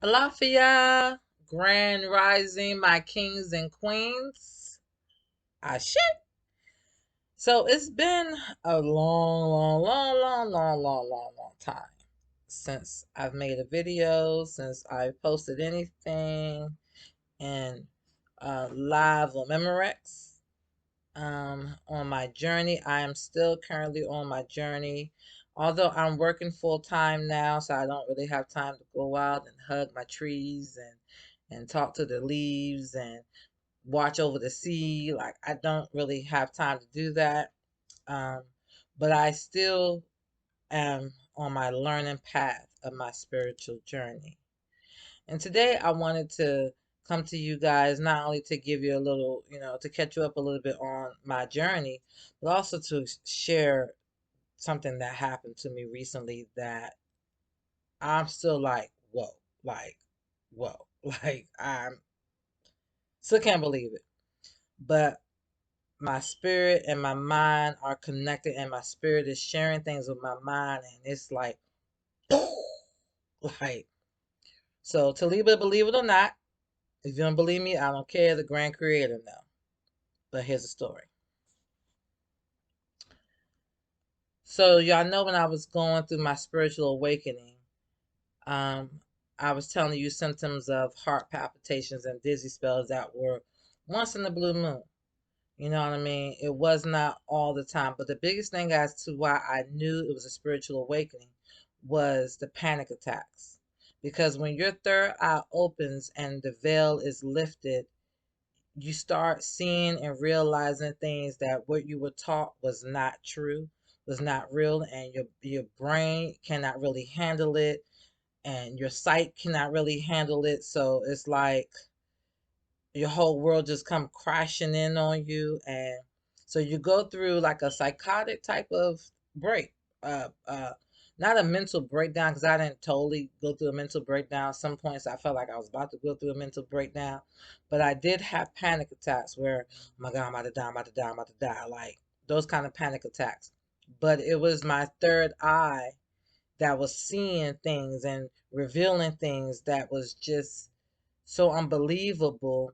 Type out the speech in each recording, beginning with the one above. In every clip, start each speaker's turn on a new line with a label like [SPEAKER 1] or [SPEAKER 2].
[SPEAKER 1] Alafia, Grand Rising, my kings and queens. Ah, shit. So it's been a long time since I've made a video, since I posted anything and live on Memorex. On my journey, I am still currently on my journey. Although I'm working full time now, so I don't really have time to go out and hug my trees and talk to the leaves and watch over the sea. Like I don't really have time to do that. Um, but I still am on my learning path of my spiritual journey. And today I wanted to come to you guys not only to give you a little, to catch you up a little bit on my journey, but also to share something that happened to me recently that I'm still like, whoa, like, whoa, like I'm still can't believe it. But my spirit and my mind are connected, and my spirit is sharing things with my mind, and it's like, like, so Taliba, believe it or not, if you don't believe me, I don't care. The grand creator know. But here's the story. So y'all know when I was going through my spiritual awakening, um, I was telling you symptoms of heart palpitations and dizzy spells that were once in the blue moon. You know what I mean? It was not all the time. But the biggest thing as to why I knew it was a spiritual awakening was the panic attacks. Because when your third eye opens and the veil is lifted, you start seeing and realizing things that what you were taught was not true, was not real, and your brain cannot really handle it, and your sight cannot really handle it. So it's like your whole world just come crashing in on you, and so you go through like a psychotic type of break. Not a mental breakdown, because I didn't totally go through a mental breakdown. Some points I felt like I was about to go through a mental breakdown, but I did have panic attacks where, oh my God, I'm about to die, I'm about to die, I'm about to die, like those kind of panic attacks. But it was my third eye that was seeing things and revealing things that was just so unbelievable.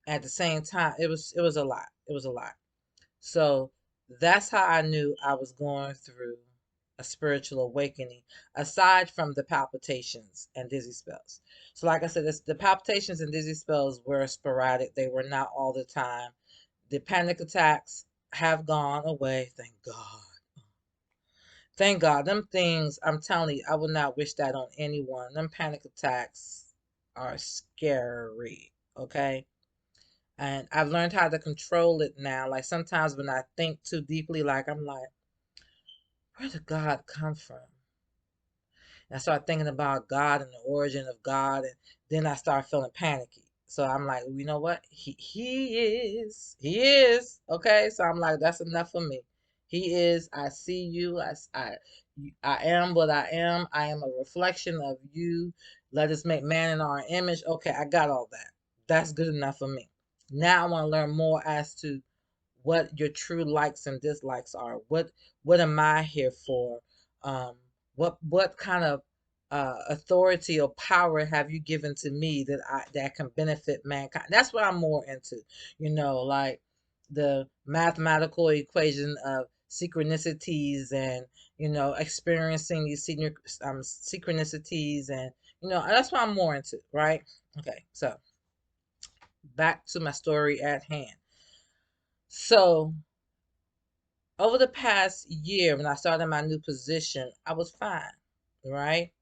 [SPEAKER 1] At the same time, it was a lot. It was a lot. So that's how I knew I was going through a spiritual awakening, aside from the palpitations and dizzy spells. So like I said, the palpitations and dizzy spells were sporadic. They were not all the time. The panic attacks have gone away, thank God. Thank God. Them things, I'm telling you, I would not wish that on anyone. Them panic attacks are scary, okay? And I've learned how to control it now. Like sometimes when I think too deeply, like I'm like, where did God come from? And I start thinking about God and the origin of God, and then I start feeling panicky. So I'm like, you know what? He is okay. So I'm like, that's enough for me. He is. I see you. I am what I am. I am a reflection of you. Let us make man in our image. Okay, I got all that. That's good enough for me. Now I want to learn more as to what your true likes and dislikes are. What am I here for? Um, what kind of authority or power have you given to me that can benefit mankind? That's what I'm more into. Like the mathematical equation of synchronicities, and experiencing these senior synchronicities, and that's what I'm more into, right? Okay, so back to my story at hand. So over the past year, when I started my new position, I was fine, right?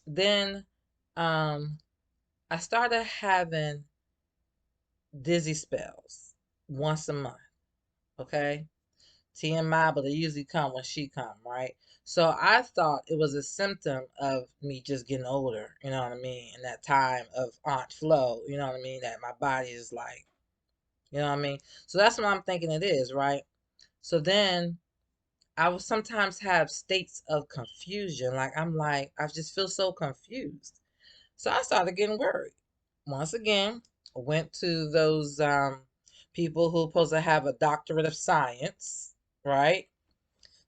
[SPEAKER 1] Then I started having dizzy spells once a month, okay? TMI, but they usually come when she come, right? So I thought it was a symptom of me just getting older, you know what I mean? In that time of Aunt Flo, you know what I mean? That my body is like, you know what I mean? So that's what I'm thinking it is, right? So then I will sometimes have states of confusion. Like I'm like, I just feel so confused. So I started getting worried. Once again, I went to those people who supposed to have a doctorate of science, right?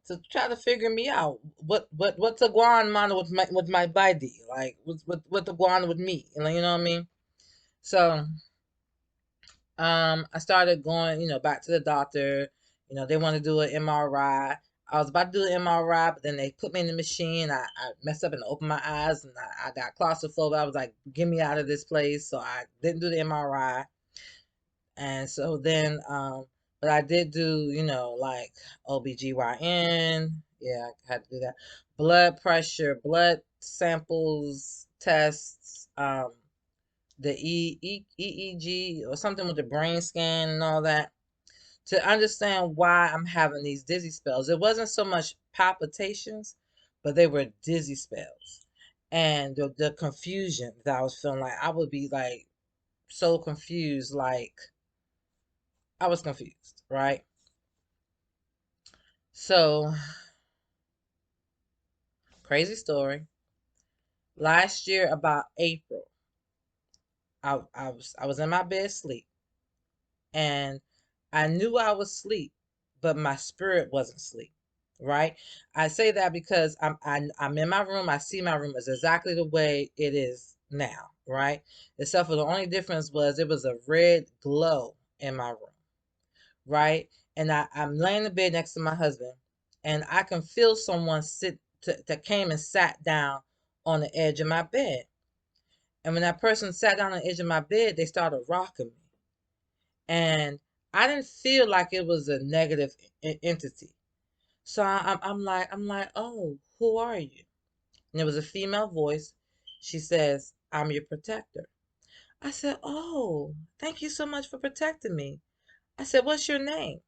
[SPEAKER 1] to try to figure me out. What's a guan man with my body? Like what the guan with me? You know what I mean? So I started going, back to the doctor. They want to do an MRI. I was about to do an MRI, but then they put me in the machine. I messed up and opened my eyes, and I got claustrophobic. I was like, "Get me out of this place!" So I didn't do the MRI, and so then, but I did do, like OBGYN. Yeah, I had to do that. Blood pressure, blood samples, tests. The EEG or something with the brain scan and all that to understand why I'm having these dizzy spells. It wasn't so much palpitations, but they were dizzy spells. And the confusion that I was feeling, like I would be like so confused, like I was confused, right? So, crazy story. Last year, about April, I was in my bed asleep, and I knew I was asleep, but my spirit wasn't asleep. Right? I say that because I'm in my room. I see my room is exactly the way it is now. Right? Except for the only difference was it was a red glow in my room. Right? And I'm laying in bed next to my husband, and I can feel someone that came and sat down on the edge of my bed. And when that person sat down on the edge of my bed, they started rocking me. And I didn't feel like it was a negative entity. So I'm like, oh, who are you? And it was a female voice. She says, I'm your protector. I said, oh, thank you so much for protecting me. I said, what's your name?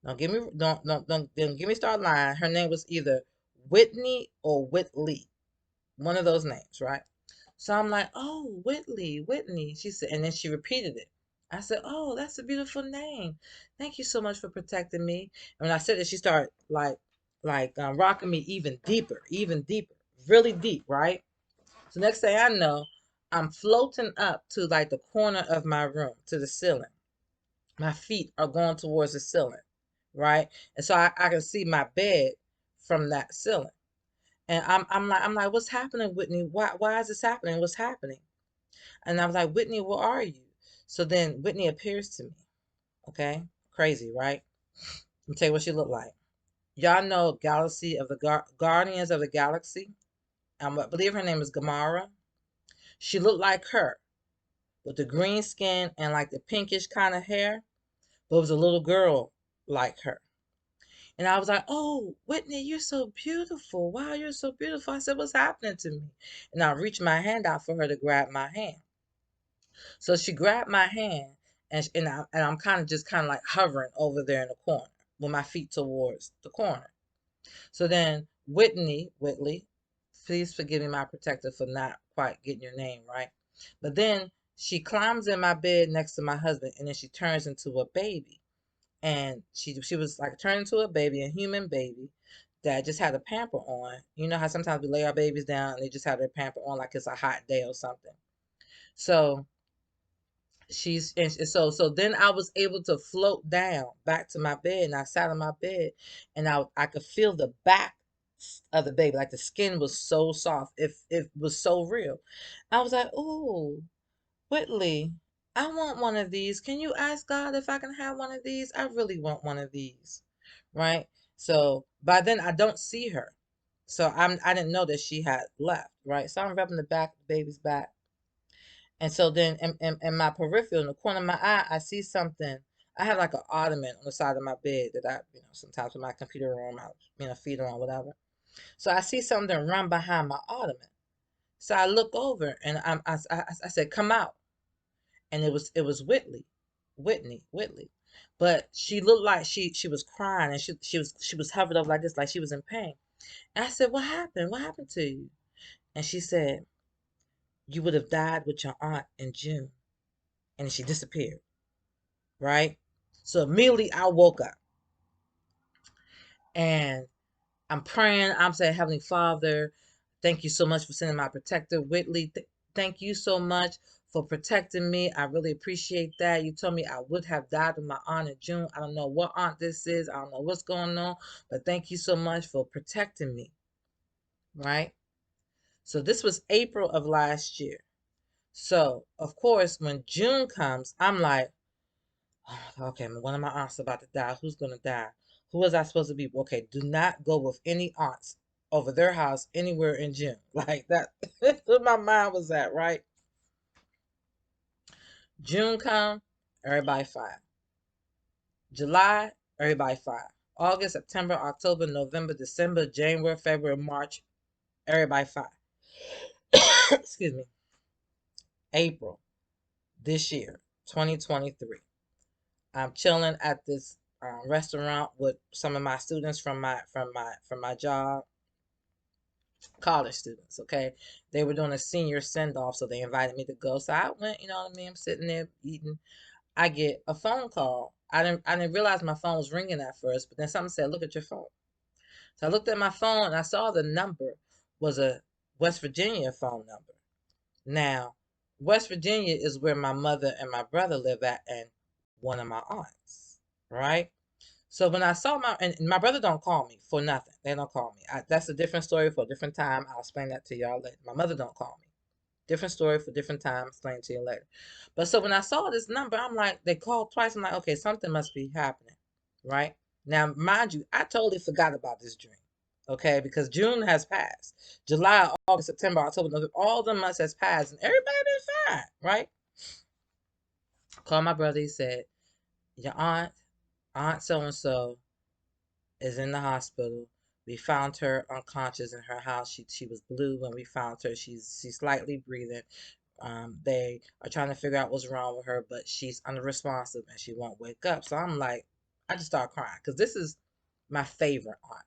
[SPEAKER 1] Don't give me start lying. Her name was either Whitney or Whitley, one of those names, right? So I'm like, oh, Whitley, Whitney. She said, and then she repeated it. I said, oh, that's a beautiful name. Thank you so much for protecting me. And when I said it, she started rocking me even deeper, really deep, right? So next thing I know, I'm floating up to like the corner of my room to the ceiling. My feet are going towards the ceiling, right? And so I can see my bed from that ceiling. And I'm like, what's happening, Whitney? Why is this happening? What's happening? And I was like, Whitney, where are you? So then Whitney appears to me. Okay, crazy, right? Let me tell you what she looked like. Y'all know Galaxy of the Guardians of the Galaxy. I believe her name is Gamora. She looked like her with the green skin and like the pinkish kind of hair, but it was a little girl like her. And I was like, oh, Whitney, you're so beautiful. Wow, you're so beautiful. I said, what's happening to me? And I reached my hand out for her to grab my hand. So she grabbed my hand, and I'm kind of like hovering over there in the corner with my feet towards the corner. So then Whitley, please forgive me, my protector, for not quite getting your name right. But then she climbs in my bed next to my husband, and then she turns into a baby. And she was like turned into a baby, a human baby that just had a pamper on. You know how sometimes we lay our babies down and they just have their pamper on like it's a hot day or something. So so then I was able to float down back to my bed, and I sat on my bed, and I could feel the back of the baby, like the skin was so soft, it was so real. I was like, "Ooh, Whitley, I want one of these. Can you ask God if I can have one of these? I really want one of these." Right? So by then I don't see her. So I didn't know that she had left, right? So I'm rubbing the back of the baby's back. And so then in my peripheral, in the corner of my eye, I see something. I have like an ottoman on the side of my bed that I, sometimes in my computer room, I, feed on, whatever. So I see something run behind my ottoman. So I look over and I said, come out. And it was Whitney. But she looked like she was crying, and she was hovered up like this, like she was in pain. And I said, what happened? What happened to you? And she said, you would have died with your aunt in June. And she disappeared. Right? So immediately I woke up, and I'm praying. I'm saying, Heavenly Father, thank you so much for sending my protector, Whitley. Thank you so much for protecting me. I really appreciate that. You told me I would have died with my aunt in June. I don't know what aunt this is. I don't know what's going on, but thank you so much for protecting me, right? So this was April of last year. So, of course, when June comes, I'm like, oh my God, okay, one of my aunts about to die. Who's going to die? Who was I supposed to be? Okay, do not go with any aunts over their house anywhere in June. Like that. That's where my mind was at, right? June come, everybody fine. July, everybody fine. August, September, October, November, December, January, February, March, everybody fine. Excuse me. April this year, 2023. I'm chilling at this restaurant with some of my students from my job, college students. Okay, they were doing a senior send off, so they invited me to go. So I went. You know what I mean? I'm sitting there eating. I get a phone call. I didn't realize my phone was ringing at first, but then something said, "Look at your phone." So I looked at my phone and I saw the number was a West Virginia phone number. Now, West Virginia is where my mother and my brother live at, and one of my aunts, right? So when I saw and my brother don't call me for nothing. They don't call me. That's a different story for a different time. I'll explain that to y'all later. My mother don't call me. Different story for different time. Explain to you later. But so when I saw this number, I'm like, they called twice. I'm like, okay, something must be happening, right? Now, mind you, I totally forgot about this dream, okay? Because June has passed. July, August, September, October, November, all the months has passed, and everybody been fine, right? Called my brother. He said, your Aunt so and so, is in the hospital. We found her unconscious in her house. She was blue when we found her. She's slightly breathing. They are trying to figure out what's wrong with her, but she's unresponsive and she won't wake up. So I'm like, I just start crying because this is my favorite aunt.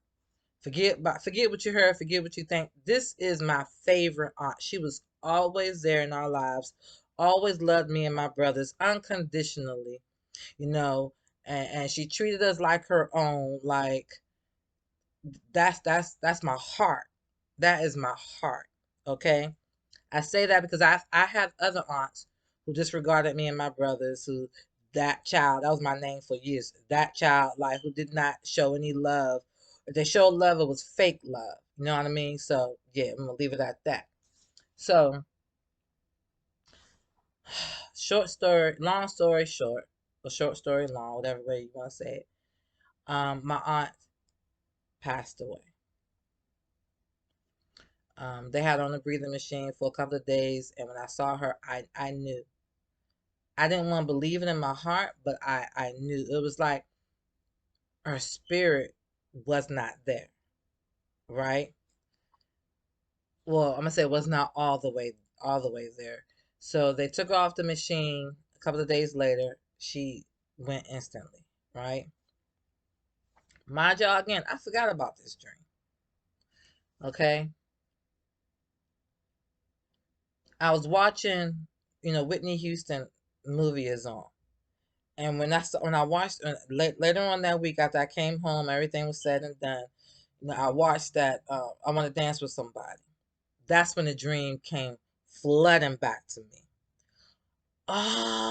[SPEAKER 1] Forget what you heard, forget what you think. This is my favorite aunt. She was always there in our lives, always loved me and my brothers unconditionally, you know, and she treated us like her own. Like that's my heart. That is my heart. Okay. I say that because I have other aunts who disregarded me and my brothers. Who that child, that was my name for years. That child, like, who did not show any love. If they showed love, it was fake love. You know what I mean? So yeah, I'm gonna leave it at that. So short story, long story short, or short story long, whatever way you want to say it. My aunt passed away. They had on a breathing machine for a couple of days, and when I saw her, I knew. I didn't want to believe it in my heart, but I knew. It was like her spirit was not there, right? Well, I'm gonna say it was not all the way there. So they took her off the machine. A couple of days later, she went instantly, right? Mind y'all, again, I forgot about this dream. Okay, I was watching, Whitney Houston movie is on. And when I watched later on that week after I came home, everything was said and done. I watched that. I want to dance with somebody. That's when the dream came flooding back to me. Oh,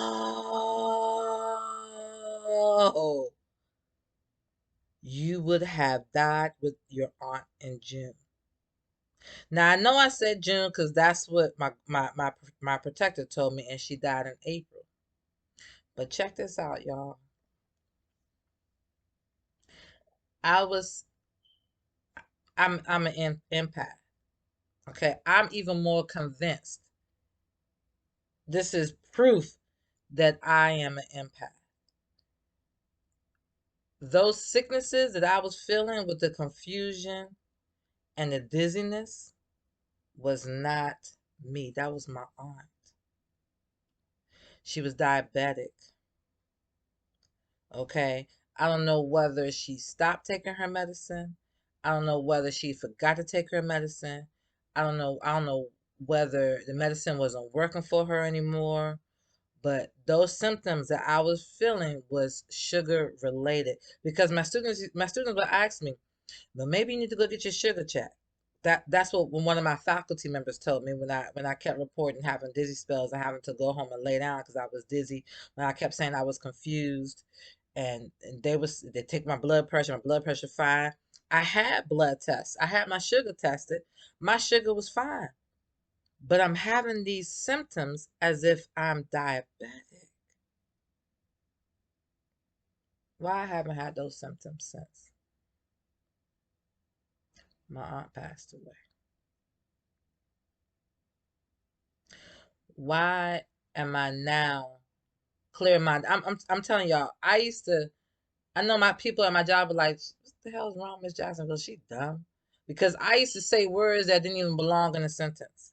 [SPEAKER 1] you would have died with your aunt in June. Now I know I said June because that's what my protector told me, and she died in April. But check this out, y'all. I was I'm an empath. Okay, I'm even more convinced. This is proof that I am an empath. Those sicknesses that I was feeling with the confusion and the dizziness was not me. That was my aunt. She was diabetic. Okay. I don't know whether she stopped taking her medicine. I don't know whether she forgot to take her medicine. I don't know whether the medicine wasn't working for her anymore. But those symptoms that I was feeling was sugar related because my students would ask me, well, maybe you need to go get your sugar checked. That's what one of my faculty members told me when I kept reporting having dizzy spells and having to go home and lay down because I was dizzy. When I kept saying I was confused, and they take my blood pressure fine. I had blood tests. I had my sugar tested. My sugar was fine, but I'm having these symptoms as if I'm diabetic. Why I haven't had those symptoms since my aunt passed away? Why am I now clear minded? I'm telling y'all, I know my people at my job were like, what the hell's wrong with Miss Jacksonville? She dumb. Because I used to say words that didn't even belong in a sentence.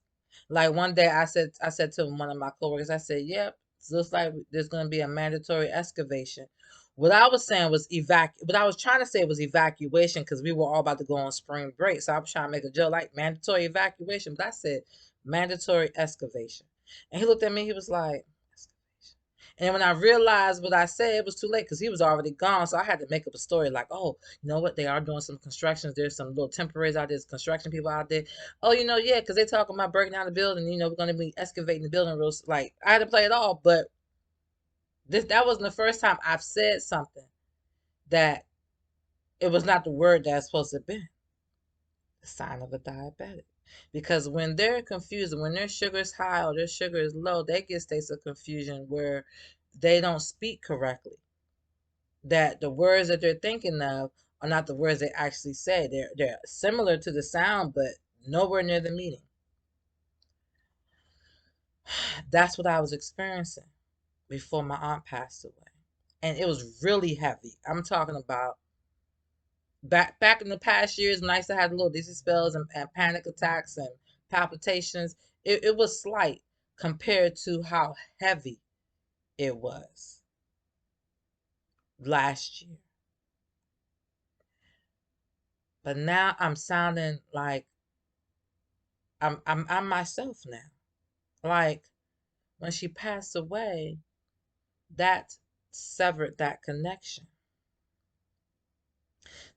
[SPEAKER 1] Like one day I said to one of my coworkers, I said, yep, it looks like there's gonna be a mandatory excavation. What I was saying was what I was trying to say was evacuation because we were all about to go on spring break. So I was trying to make a joke like mandatory evacuation, but I said mandatory excavation. And he looked at me, he was like, and when I realized what I said, it was too late because he was already gone. So I had to make up a story like, oh, you know what? They are doing some constructions. There's some little temporaries out there, there's construction people out there. Oh, yeah, because they talking about breaking down the building. We're going to be excavating the building real. Like, I had to play it all. But that wasn't the first time I've said something that it was not the word that's supposed to be. The sign of a diabetic. Because when they're confused, when their sugar is high or their sugar is low, they get states of confusion where they don't speak correctly, that the words that they're thinking of are not the words they actually say. They're similar to the sound, but nowhere near the meaning. That's what I was experiencing before my aunt passed away. And it was really heavy. I'm talking about back in the past years when I used to have little dizzy spells and panic attacks and palpitations. It was slight compared to how heavy it was last year. But now I'm sounding like I'm myself now. Like when she passed away, that severed that connection.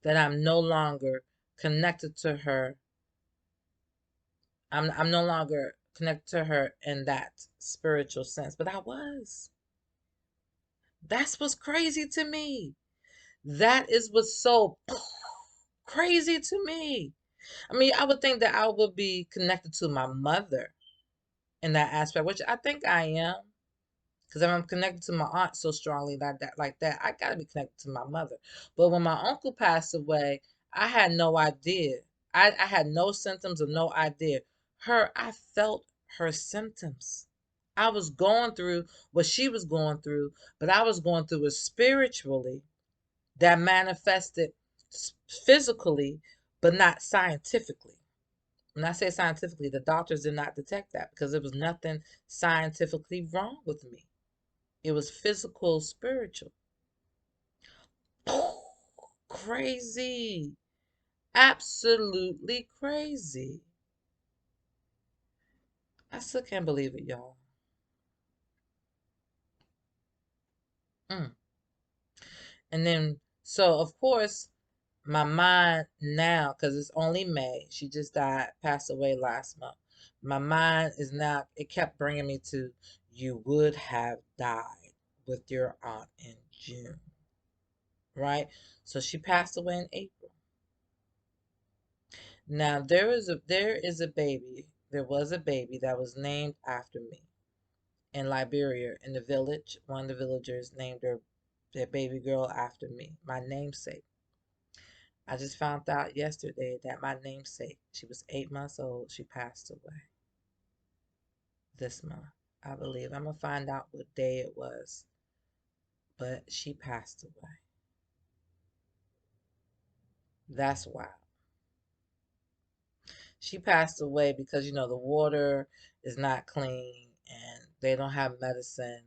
[SPEAKER 1] That I'm no longer connected to her. I'm no longer connected to her in that spiritual sense. But I was. That's what's crazy to me. That is what's so crazy to me. I mean, I would think that I would be connected to my mother in that aspect, which I think I am. Because if I'm connected to my aunt so strongly like that, I gotta be connected to my mother. But when my uncle passed away, I had no idea. I had no symptoms or no idea. I felt her symptoms. I was going through what she was going through, but I was going through it spiritually that manifested physically, but not scientifically. When I say scientifically, the doctors did not detect that because there was nothing scientifically wrong with me. It was physical, spiritual. Crazy. Absolutely crazy. I still can't believe it, y'all. Mm. And then, so of course, my mind now, because it's only May, she just died, passed away last month. My mind is now, it kept bringing me to, you would have died with your aunt in June, right? So she passed away in April. Now there is a baby. There was a baby that was named after me in Liberia in the village. One of the villagers named their baby girl after me, my namesake. I just found out yesterday that my namesake, she was 8 months old. She passed away this month, I believe. I'm gonna find out what day it was, but she passed away. That's wild. She passed away because the water is not clean and they don't have medicine.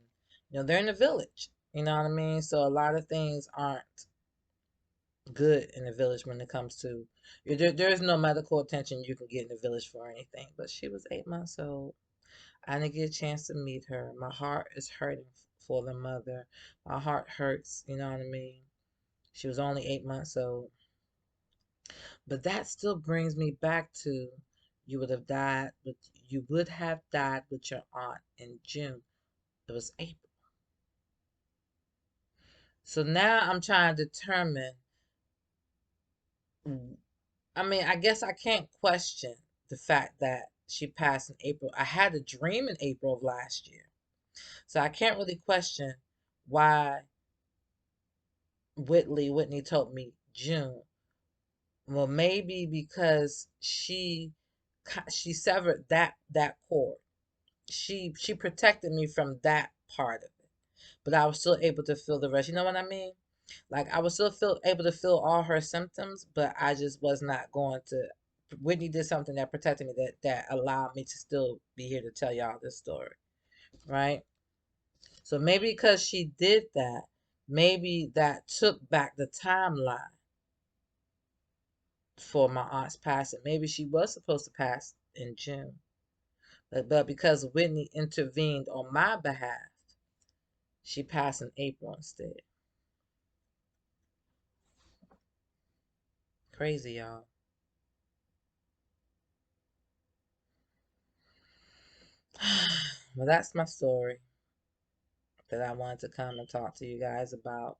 [SPEAKER 1] They're in the village. You know what I mean? So a lot of things aren't good in the village when it comes to there's no medical attention you can get in the village for anything. But she was 8 months old. I didn't get a chance to meet her. My heart is hurting for the mother. My heart hurts. You know what I mean? She was only 8 months old. But that still brings me back to you would have died with you would have died with your aunt in June. It was April. So now I'm trying to determine. I mean, I guess I can't question the fact that she passed in April. I had a dream in April of last year. So I can't really question why Whitney told me June. Well, maybe because she severed that cord. She protected me from that part of it, but I was still able to feel the rest. You know what I mean? Like I was still able to feel all her symptoms, but I just was not going to. Whitney did something that protected me, that allowed me to still be here to tell y'all this story, right? So maybe because she did that, maybe that took back the timeline for my aunt's passing. Maybe she was supposed to pass in June, but because Whitney intervened on my behalf, she passed in April instead. Crazy, y'all. Well, that's my story that I wanted to come and talk to you guys about.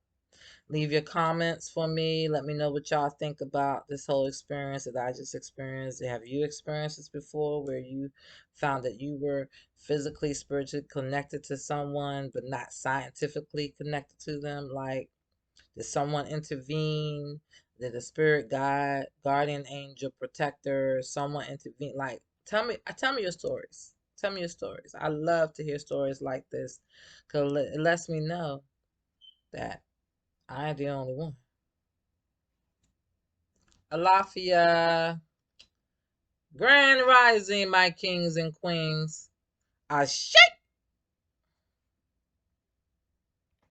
[SPEAKER 1] Leave your comments for me. Let me know what y'all think about this whole experience that I just experienced. Have you experienced this before where you found that you were physically, spiritually connected to someone, but not scientifically connected to them? Like, did someone intervene? Did a spirit guide, guardian angel, protector, someone intervene? Like, tell me your stories. Tell me your stories. I love to hear stories like this because it lets me know that I ain't the only one. Alafia, Grand Rising, my kings and queens. Ashe!